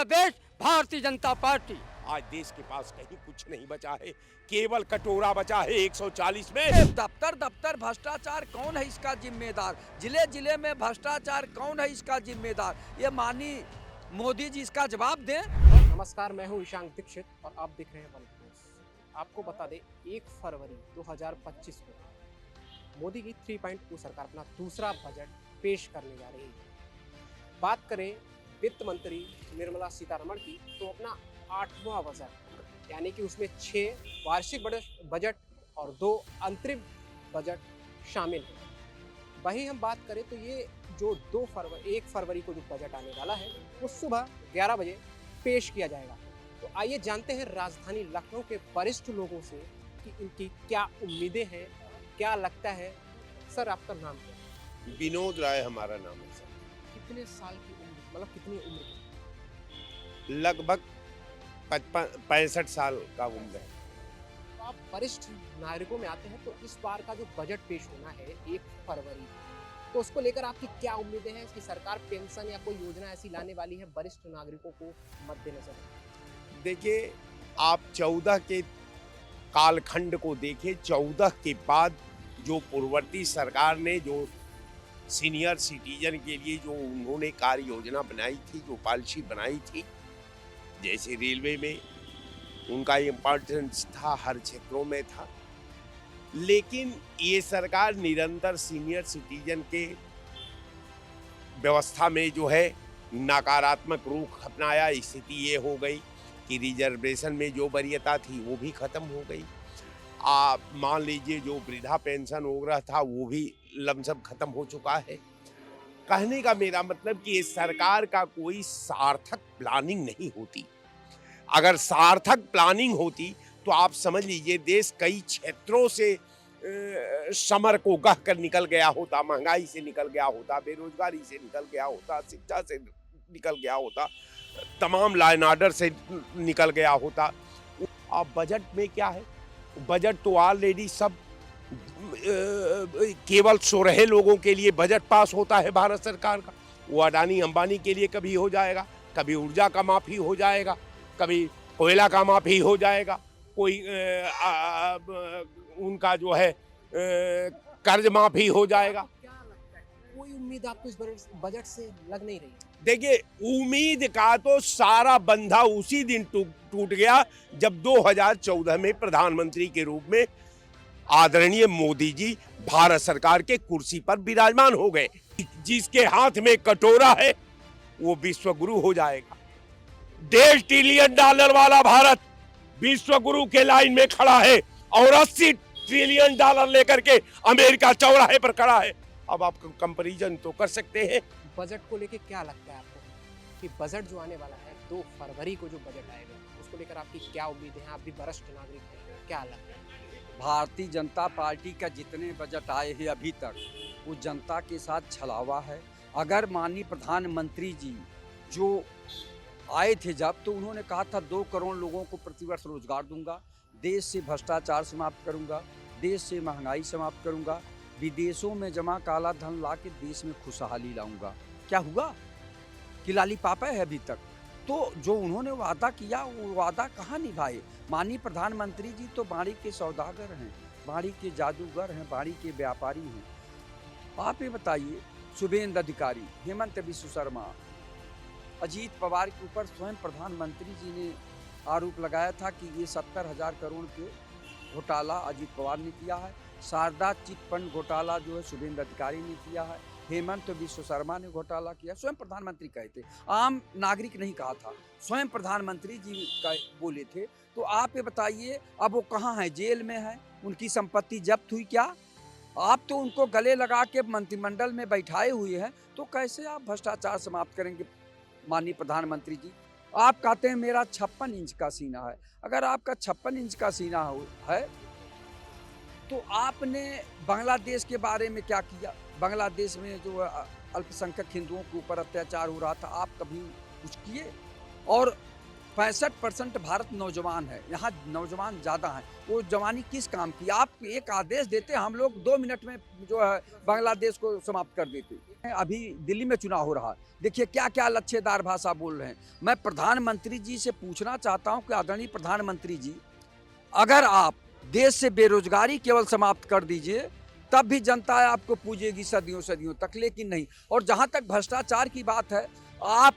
The best Bharatiya Janata party. आज देश के पास कहीं कुछ नहीं बचा है, केवल कटोरा बचा है 140 में। दफ्तर दफ्तर भ्रष्टाचार, कौन है इसका जिम्मेदार? जिले जिले में भ्रष्टाचार, कौन है इसका जिम्मेदार? ये माननीय मोदी जी इसका जवाब दें। नमस्कार, मैं हूं ईशांक दीक्षित और आप देख रहे हैं वन न्यूज़। आपको बता दें 1 फरवरी 2025 को मोदी की 3.2 सरकार अपना दूसरा बजट पेश करने जा रही है। बात करें वित्त मंत्री निर्मला सीतारमण की, तो अपना 8वां बजट, यानी कि उसमें 6 वार्षिक बजट और 2 अंतरिम बजट शामिल हैं। वहीं हम बात करें तो ये जो 1 फरवरी को जो बजट आने वाला है वो सुबह 11 बजे पेश किया जाएगा। तो आइए जानते हैं राजधानी लखनऊ के वरिष्ठ लोगों से कि इनकी क्या उम्मीदें हैं, क्या लगता है। सर, आपका नाम क्या है? विनोद राय हमारा नाम है सर। कितने साल की उम्र, मतलब कितनी उम्र की? लगभग 65 साल का उम्र है। तो आप वरिष्ठ नागरिकों में आते हैं, तो इस बार का जो बजट पेश होना है 1 फरवरी, तो उसको लेकर आपकी क्या उम्मीदें हैं कि सरकार पेंशन या कोई योजना ऐसी लाने वाली है वरिष्ठ नागरिकों को मद्देनजर? देखिए, आप 14 के कालखंड को देखें। 14 के बाद जो पूर्ववर्ती सरकार ने जो सीनियर सिटीजन के लिए जो उन्होंने कार्य योजना बनाई थी, जो पॉलिसी बनाई थी, जैसे रेलवे में उनका इम्पोर्टेंस था, हर क्षेत्रों में था, लेकिन ये सरकार निरंतर सीनियर सिटीजन के व्यवस्था में जो है नकारात्मक रुख अपनाया। स्थिति ये हो गई कि रिजर्वेशन में जो वरीयता थी वो भी खत्म हो गई। आप मान लीजिए जो वृद्धा पेंशन वगैरह था वो भी लमसम खत्म हो चुका है। कहने का मेरा मतलब कि इस सरकार का कोई सार्थक प्लानिंग नहीं होती। अगर सार्थक प्लानिंग होती तो आप समझ लीजिए देश कई क्षेत्रों से समर को गह कर निकल गया होता, महंगाई से निकल गया होता, बेरोजगारी से निकल गया होता, शिक्षा से निकल गया होता, तमाम लॉ एंड ऑर्डर से निकल गया होता। अब बजट में क्या है? बजट तो ऑलरेडी सब केवल 16 लोगों के लिए बजट पास होता है भारत सरकार का। वो अडानी अंबानी के लिए कभी हो जाएगा, कभी ऊर्जा का माफी हो जाएगा, कभी कोयला का माफी हो जाएगा, कोई उनका जो है कर्ज माफी हो जाएगा। क्या लगता है, कोई उम्मीद आपको इस बजट से लग नहीं रही? देखिए, उम्मीद का तो सारा बंधा उसी दिन टूट गया जब 2014 में प्रधानमंत्री के रूप में आदरणीय मोदी जी भारत सरकार के कुर्सी पर विराजमान हो गए। जिसके हाथ में कटोरा है वो विश्व गुरु हो जाएगा। $1.5 ट्रिलियन वाला भारत विश्व गुरु के लाइन में खड़ा है और $80 ट्रिलियन लेकर के अमेरिका चौराहे पर खड़ा है। अब आप कंपैरिजन तो कर सकते हैं। बजट को लेके क्या लगता है आपको कि बजट जो आने वाला है 2 फरवरी को जो बजट आएगा, उसको लेकर आपकी क्या उम्मीदें हैं? आप भी वरिष्ठ नागरिक हैं, क्या लगता है? भारतीय जनता पार्टी का जितने बजट आए हैं अभी तक, वो जनता के साथ छलावा है। अगर माननीय प्रधानमंत्री जी जो आए थे जब, तो उन्होंने कहा था 2 करोड़ लोगों को प्रतिवर्ष रोजगार दूंगा, देश से भ्रष्टाचार समाप्त करूंगा, देश से महंगाई समाप्त करूंगा, विदेशों में जमा काला धन ला के देश में खुशहाली लाऊंगा। क्या हुआ? कि लाली पापा है अभी तक। तो जो उन्होंने वादा किया वो वादा कहाँ निभाए? माननीय प्रधानमंत्री जी तो बाड़ी के सौदागर हैं, बाड़ी के जादूगर हैं, बाड़ी के व्यापारी हैं। आप ये बताइए, शुभेंदु अधिकारी, हेमंत बिस्व शर्मा, अजीत पवार के ऊपर स्वयं प्रधानमंत्री जी ने आरोप लगाया था कि ये 70,000 करोड़ के घोटाला अजीत पवार ने किया है। शारदा चिट फंड घोटाला जो है शुभेंदु अधिकारी ने किया है। हेमंत बिस्व शर्मा ने घोटाला किया। स्वयं प्रधानमंत्री कहे थे, आम नागरिक नहीं कहा था, स्वयं प्रधानमंत्री जी बोले थे। तो आप ये बताइए, अब वो कहाँ है? जेल में है, उनकी संपत्ति जब्त हुई क्या? आप तो उनको गले लगा के मंत्रिमंडल में बैठाए हुए हैं, तो कैसे आप भ्रष्टाचार समाप्त करेंगे? माननीय प्रधानमंत्री जी, आप कहते हैं मेरा 56 इंच का सीना है। अगर आपका 56 इंच का सीना है तो आपने बांग्लादेश के बारे में क्या किया? बांग्लादेश में जो अल्पसंख्यक हिंदुओं के ऊपर अत्याचार हो रहा था, आप कभी कुछ किए? और 65% भारत नौजवान है, यहाँ नौजवान ज़्यादा हैं। वो जवानी किस काम की? आप एक आदेश देते, हम लोग 2 मिनट में जो है बांग्लादेश को समाप्त कर देते। अभी दिल्ली में चुनाव हो रहा है, देखिए क्या क्या लच्छेदार भाषा बोल रहे हैं। मैं प्रधानमंत्री जी से पूछना चाहता हूँ कि आदरणीय प्रधानमंत्री जी, अगर आप देश से बेरोजगारी केवल समाप्त कर दीजिए तब भी जनता आपको पूजेगी सदियों सदियों तक, लेकिन नहीं। और जहाँ तक भ्रष्टाचार की बात है, आप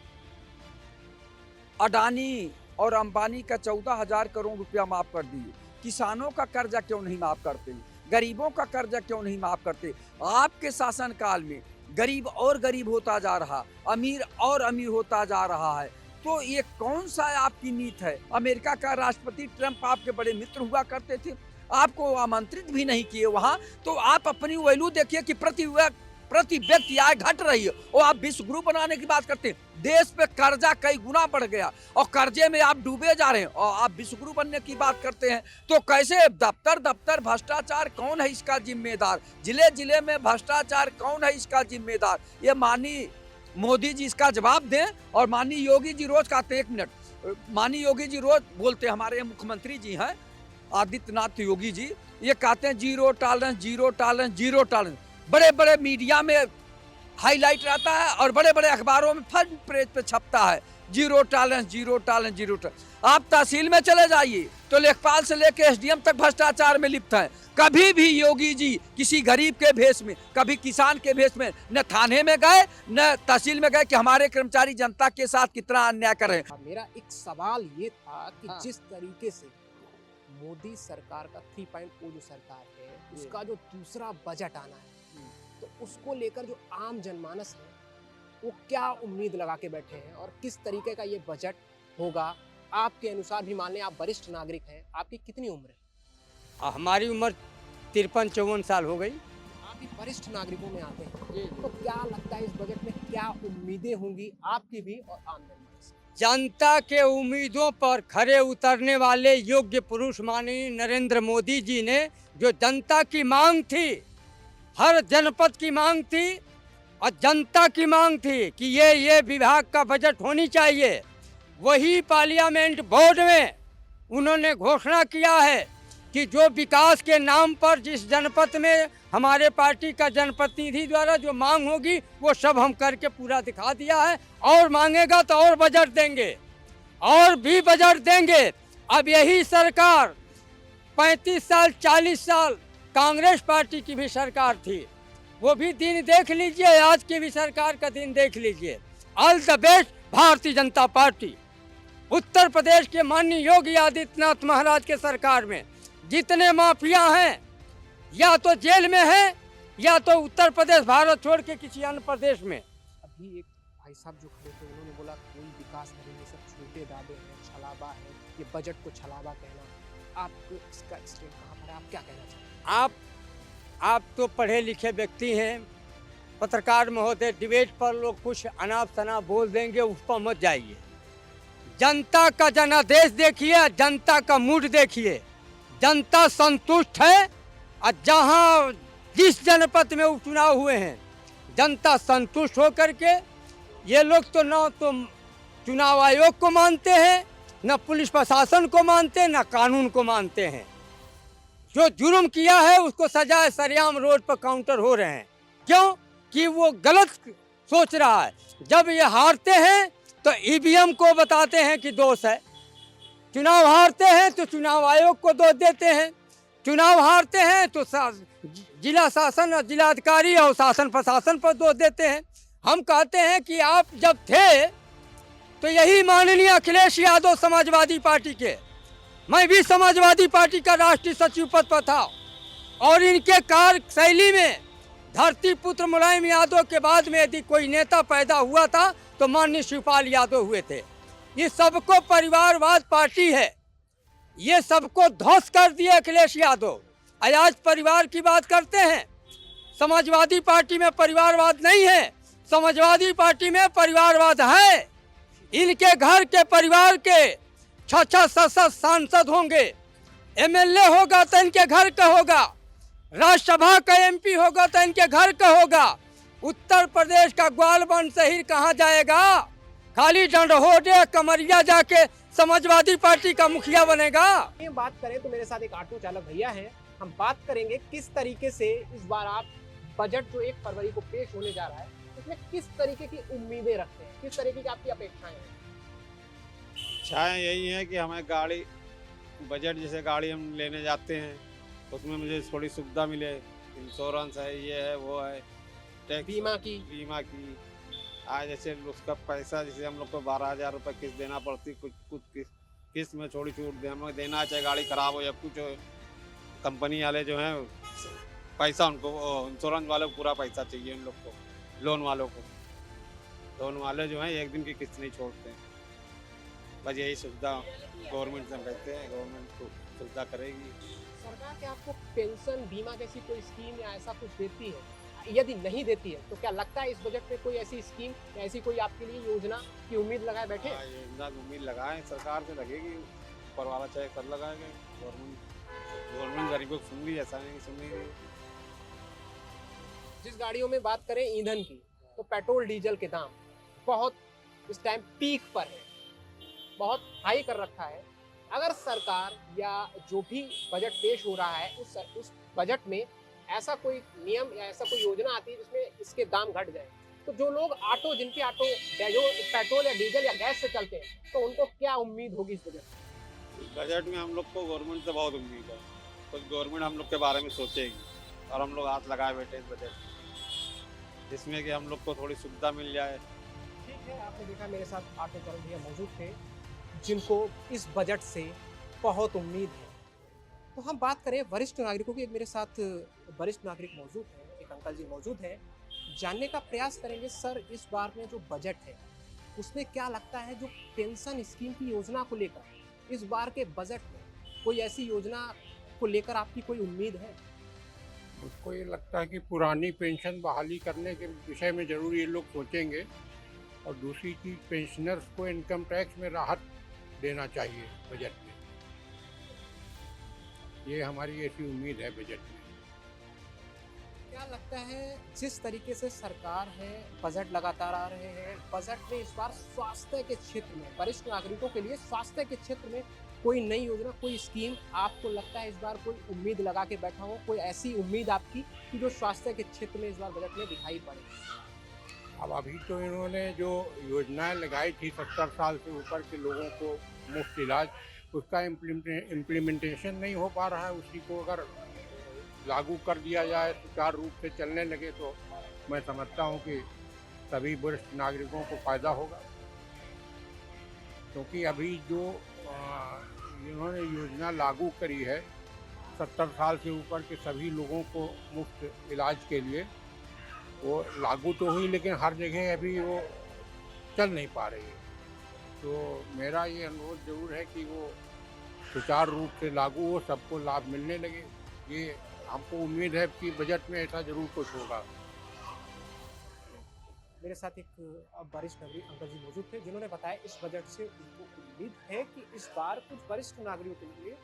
अडानी और अंबानी का 14,000 करोड़ रुपया माफ कर दिए, किसानों का कर्जा क्यों नहीं माफ करते, गरीबों का कर्जा क्यों नहीं माफ करते? आपके शासनकाल में गरीब और गरीब होता जा रहा, अमीर और अमीर होता जा रहा है। तो ये कौन सा आपकी नीति है? अमेरिका का राष्ट्रपति ट्रंप आपके बड़े मित्र हुआ करते थे, आपको आमंत्रित भी नहीं किए वहाँ। तो आप अपनी वैल्यू देखिए कि प्रति व्यक्ति आय घट रही है और आप विश्व गुरु बनाने की बात करते हैं। देश पे कर्जा कई गुना बढ़ गया और कर्जे में आप डूबे जा रहे हैं और आप विश्व गुरु बनने की बात करते हैं। तो कैसे दफ्तर भ्रष्टाचार कौन है इसका जिम्मेदार? जिले जिले में भ्रष्टाचार कौन है इसका जिम्मेदार? ये माननीय मोदी जी इसका जवाब दें। और माननीय योगी जी रोज कहते हैं, 1 मिनट, माननीय योगी जी रोज बोलते हैं, हमारे मुख्यमंत्री जी हैं आदित्यनाथ योगी जी, ये कहते हैं zero tolerance, zero tolerance, zero tolerance. बड़े बड़े मीडिया में हाईलाइट रहता है और बड़े बड़े अखबारों में फ्रंट पेज पे छपता है zero tolerance, zero tolerance, zero tolerance. आप तहसील में चले जाइए तो लेखपाल से लेकर एसडीएम तक भ्रष्टाचार में लिप्त है। कभी भी योगी जी किसी गरीब के भेष में, कभी किसान के भेष में न थाने में गए न तहसील में गए कि हमारे कर्मचारी जनता के साथ कितना अन्याय कर रहे हैं। मेरा एक सवाल ये था कि हाँ। जिस तरीके से मोदी सरकार का 3.0 जो सरकार है, उसका जो दूसरा बजट आना है, तो उसको लेकर जो आम जनमानस है वो क्या उम्मीद लगा के बैठे हैं और किस तरीके का ये बजट होगा आपके अनुसार? भी मान लें आप वरिष्ठ नागरिक हैं, आपकी कितनी उम्र है? हमारी उम्र 53-54 साल हो गई। आप भी वरिष्ठ नागरिकों में आते हैं, तो क्या लगता है इस बजट में क्या उम्मीदें होंगी आपकी भी और आम जनमानस की? जनता के उम्मीदों पर खरे उतरने वाले योग्य पुरुष माननीय नरेंद्र मोदी जी ने जो जनता की मांग थी, हर जनपद की मांग थी और जनता की मांग थी कि ये विभाग का बजट होनी चाहिए, वही पार्लियामेंट बोर्ड में उन्होंने घोषणा किया है कि जो विकास के नाम पर जिस जनपद में हमारे पार्टी का जनप्रतिनिधि द्वारा जो मांग होगी वो सब हम करके पूरा दिखा दिया है। और मांगेगा तो और बजट देंगे, और भी बजट देंगे। अब यही सरकार 35 साल 40 साल कांग्रेस पार्टी की भी सरकार थी, वो भी दिन देख लीजिए, आज की भी सरकार का दिन देख लीजिए। All the best Bharatiya Janata party. Uttar Pradesh के माननीय योगी आदित्यनाथ महाराज के सरकार में जितने माफिया हैं या तो जेल में हैं या तो उत्तर प्रदेश भारत छोड़ के किसी अन्य प्रदेश में। अभी एक भाई साहब जो खड़े थे उन्होंने बोला कोई विकास नहीं, ये सब छोटे दावे हैं, छलावा है, ये बजट को छलावा कहना, आपको इसका स्टैंड कहाँ पर है? आप क्या कहना चाहते हैं? आप तो पढ़े लिखे व्यक्ति हैं, पत्रकार महोदय, डिबेट पर लोग कुछ अनाप शनाप बोल देंगे, उस पर मत जाइए। जनता का जनादेश देखिए, जनता का मूड देखिए। जनता संतुष्ट है और जहां जिस जनपद में उपचुनाव हुए हैं जनता संतुष्ट होकर के, ये लोग तो न तो चुनाव आयोग को मानते हैं, न पुलिस प्रशासन को मानते हैं, न कानून को मानते हैं। जो जुर्म किया है उसको सजा सरेआम रोड पर काउंटर हो रहे हैं। क्यों? कि वो गलत सोच रहा है। जब ये हारते हैं तो ईवीएम को बताते हैं कि दोष है, चुनाव हारते हैं तो चुनाव आयोग को दोष देते हैं, चुनाव हारते हैं तो जिला शासन और जिलाधिकारी और शासन प्रशासन पर दोष देते हैं। हम कहते हैं कि आप जब थे तो यही माननीय अखिलेश यादव समाजवादी पार्टी के, मैं भी समाजवादी पार्टी का राष्ट्रीय सचिव पद पर था, और इनके कार्यशैली में धरती पुत्र मुलायम यादव के बाद में यदि कोई नेता पैदा हुआ था तो माननीय शिवपाल यादव हुए थे। ये सबको परिवारवाद पार्टी है, ये सबको ध्वस्त कर दिया अखिलेश यादव। आज परिवार की बात करते हैं, समाजवादी पार्टी में परिवारवाद नहीं है, समाजवादी पार्टी में परिवारवाद है। इनके घर के परिवार के 6-6 7-7 सांसद होंगे, एमएलए होगा तो इनके घर का होगा, राज्यसभा का एमपी होगा तो इनके घर का होगा। उत्तर प्रदेश का ग्वाल बन शहर कहाँ जाएगा? खाली डंडहोडे कमरिया जाके समाजवादी पार्टी का मुखिया बनेगा। ये बात करें तो मेरे साथ एक ऑटो चालक भैया है, हम बात करेंगे किस तरीके से इस बार आप बजट जो 1 फरवरी को पेश होने जा रहा है उसमें किस तरीके की उम्मीदें रखते हैं, किस तरीके की आपकी अपेक्षाएं हैं। इच्छाएँ यही है कि हमें गाड़ी बजट जैसे गाड़ी हम लेने जाते हैं उसमें मुझे थोड़ी सुविधा मिले, इंश्योरेंस है, ये है वो है, टैक्स बीमा की की आज जैसे उसका पैसा जैसे हम लोग को 12,000 रुपये किस्त देना पड़ती, कुछ किस्त में थोड़ी छूट दे हमें देना चाहे गाड़ी खराब हो या कुछ हो। कंपनी वाले जो हैं पैसा उनको इंश्योरेंस वाले को पूरा पैसा चाहिए उन लोग को, लोन वालों को। लोन वाले जो हैं एक दिन की किस्त नहीं छोड़ते हैं। बस यही सुविधा गवर्नमेंट से कहते हैं, गवर्नमेंट को सुविधा करेगी। सरकार क्या आपको पेंशन बीमा जैसी कोई स्कीम या ऐसा कुछ देती है? यदि नहीं देती है तो क्या लगता है इस बजट में कोई ऐसी स्कीम या ऐसी कोई आपके लिए योजना की उम्मीद लगाए बैठे? योजना की उम्मीद लगाएं, सरकार से लगेगी, ऊपर वाला चाहे कर लगाएंगे। गवर्नमेंट गरीबों को सुन रही है, ऐसा नहीं सुन रही है। जिस गाड़ियों में बात करें ईंधन की तो पेट्रोल डीजल के दाम बहुत इस टाइम पीक पर है, बहुत हाई कर रखा है। अगर सरकार या जो भी बजट पेश हो रहा है उस बजट में ऐसा कोई नियम या ऐसा कोई योजना आती है जिसमें इसके दाम घट जाए तो जो लोग जिनके ऑटो जो पेट्रोल या डीजल या गैस से चलते हैं तो उनको क्या उम्मीद होगी इस बजट में हम लोग को गवर्नमेंट से बहुत उम्मीद है, कुछ गवर्नमेंट हम लोग के बारे में सोचेगी और हम लोग हाथ लगाए बैठे इस बजट में, जिसमें कि हम लोग को थोड़ी सुविधा मिल जाए। ठीक है, आपने देखा मेरे साथ ऑटो चालक भैया मौजूद थे जिनको इस बजट से बहुत उम्मीद है। तो हम बात करें वरिष्ठ नागरिकों की, एक मेरे साथ वरिष्ठ नागरिक मौजूद है, एक अंकल जी मौजूद है, जानने का प्रयास करेंगे सर इस बार में जो बजट है उसमें क्या लगता है जो पेंशन स्कीम की योजना को लेकर इस बार के बजट में कोई ऐसी योजना को लेकर आपकी कोई उम्मीद है? मुझको ये लगता है कि पुरानी पेंशन बहाली करने के विषय में जरूर ये लोग सोचेंगे और दूसरी चीज़ पेंशनर्स को इनकम टैक्स में राहत देना चाहिए बजट में। ये हमारी ऐसी उम्मीद है बजट में। क्या लगता है जिस तरीके से सरकार है बजट लगातार आ रहे हैं, बजट में इस बार स्वास्थ्य के क्षेत्र में वरिष्ठ नागरिकों के लिए स्वास्थ्य के क्षेत्र में कोई नई योजना, कोई स्कीम आपको लगता है इस बार कोई उम्मीद लगा के बैठा हो, कोई ऐसी उम्मीद आपकी कि जो स्वास्थ्य के क्षेत्र में इस बार बजट में दिखाई पड़े? अब अभी तो इन्होंने जो योजनाएं लगाई थी 70 साल से ऊपर के लोगों को मुफ्त इलाज, उसका इम्प्लीमेंटेशन नहीं हो पा रहा है। उसी को अगर लागू कर दिया जाए, सुचारू रूप से चलने लगे तो मैं समझता हूँ कि सभी वरिष्ठ नागरिकों को फ़ायदा होगा। क्योंकि अभी जो इन्होंने योजना लागू करी है 70 साल से ऊपर के सभी लोगों को मुफ्त इलाज के लिए, वो लागू तो हुई लेकिन हर जगह अभी वो चल नहीं पा रही है। तो मेरा ये अनुरोध जरूर है कि वो सुचारू रूप से लागू हो, सबको लाभ मिलने लगे। ये हमको उम्मीद है कि बजट में ऐसा जरूर कुछ होगा। मेरे साथ एक वरिष्ठ नागरिक अंकल जी मौजूद थे जिन्होंने बताया इस बजट से उनको उम्मीद है कि इस बार कुछ वरिष्ठ नागरिकों के लिए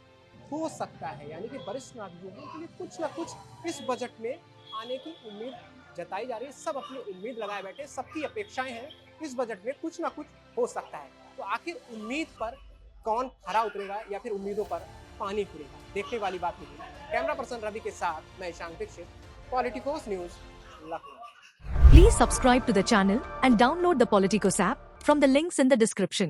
हो सकता है, यानी कि वरिष्ठ नागरिकों के लिए कुछ ना कुछ इस बजट में आने की उम्मीद जताई जा रही है। सब अपनी उम्मीद लगाए बैठे, सबकी अपेक्षाएं हैं इस बजट में कुछ ना कुछ हो सकता है। तो आखिर उम्मीद पर कौन खरा उतरेगा या फिर उम्मीदों पर पानी फिरेगा, देखने वाली बात होगी। कैमरा पर्सन रवि के साथ मैं Ishan Dikshit, Politicos news, Lucknow. Please subscribe to the channel and download the Politicos app from the links in the description.